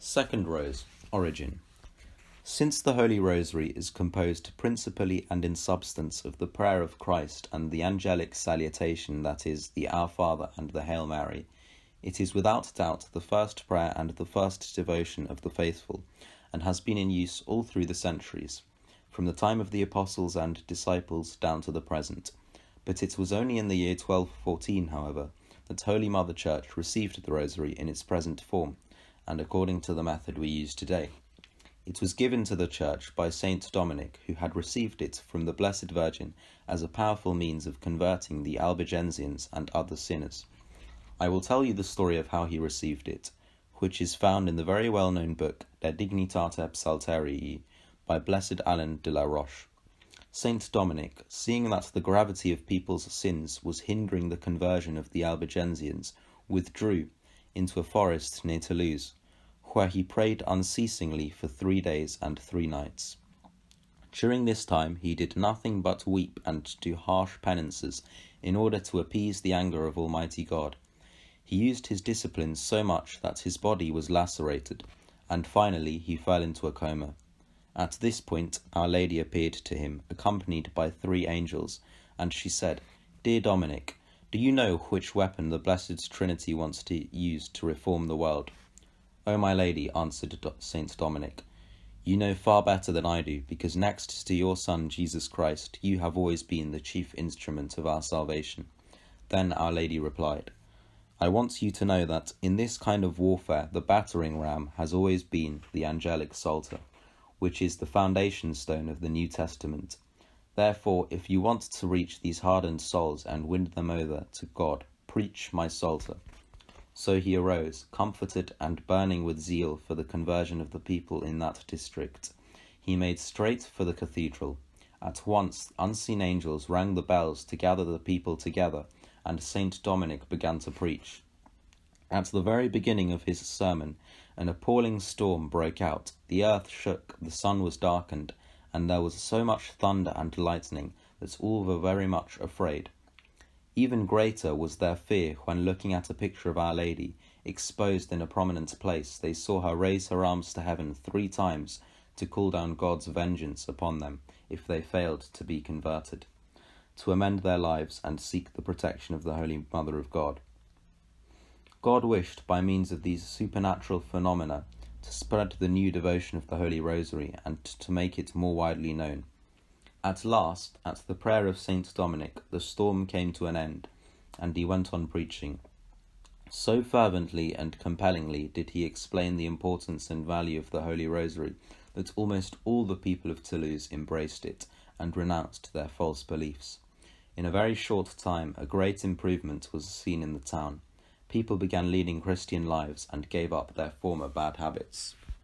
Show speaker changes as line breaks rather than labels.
Second rose, origin. Since the Holy Rosary is composed principally and in substance of the prayer of Christ and the angelic salutation, that is, the Our Father and the Hail Mary, it is without doubt the first prayer and the first devotion of the faithful, and has been in use all through the centuries, from the time of the apostles and disciples down to the present. But it was only in the year 1214, however, that Holy Mother Church received the Rosary in its present form, and according to the method we use today. It was given to the Church by Saint Dominic, who had received it from the Blessed Virgin as a powerful means of converting the Albigensians and other sinners. I will tell you the story of how he received it, which is found in the very well-known book De Dignitate Psalterii by Blessed Alain de la Roche. Saint Dominic, seeing that the gravity of people's sins was hindering the conversion of the Albigensians, withdrew into a forest near Toulouse, where he prayed unceasingly for 3 days and 3 nights. During this time he did nothing but weep and do harsh penances in order to appease the anger of Almighty God. He used his discipline so much that his body was lacerated, and finally he fell into a coma. At this point Our Lady appeared to him, accompanied by 3 angels, and she said, "Dear Dominic, do you know which weapon the Blessed Trinity wants to use to reform the world?" "Oh, my Lady," answered Saint Dominic, "you know far better than I do, because next to your Son Jesus Christ, you have always been the chief instrument of our salvation." Then Our Lady replied, "I want you to know that in this kind of warfare the battering ram has always been the angelic Psalter, which is the foundation stone of the New Testament. Therefore, if you want to reach these hardened souls and win them over to God, preach my Psalter." So he arose, comforted and burning with zeal for the conversion of the people in that district. He made straight for the cathedral. At once unseen angels rang the bells to gather the people together, and Saint Dominic began to preach. At the very beginning of his sermon, an appalling storm broke out. The earth shook, the sun was darkened, and there was so much thunder and lightning that all were very much afraid. Even greater was their fear when, looking at a picture of Our Lady, exposed in a prominent place, they saw her raise her arms to heaven 3 times to call down God's vengeance upon them if they failed to be converted, to amend their lives and seek the protection of the Holy Mother of God. God wished, by means of these supernatural phenomena, to spread the new devotion of the Holy Rosary and to make it more widely known. At last, at the prayer of Saint Dominic, the storm came to an end, and he went on preaching. So fervently and compellingly did he explain the importance and value of the Holy Rosary that almost all the people of Toulouse embraced it and renounced their false beliefs. In a very short time, a great improvement was seen in the town. People began leading Christian lives and gave up their former bad habits.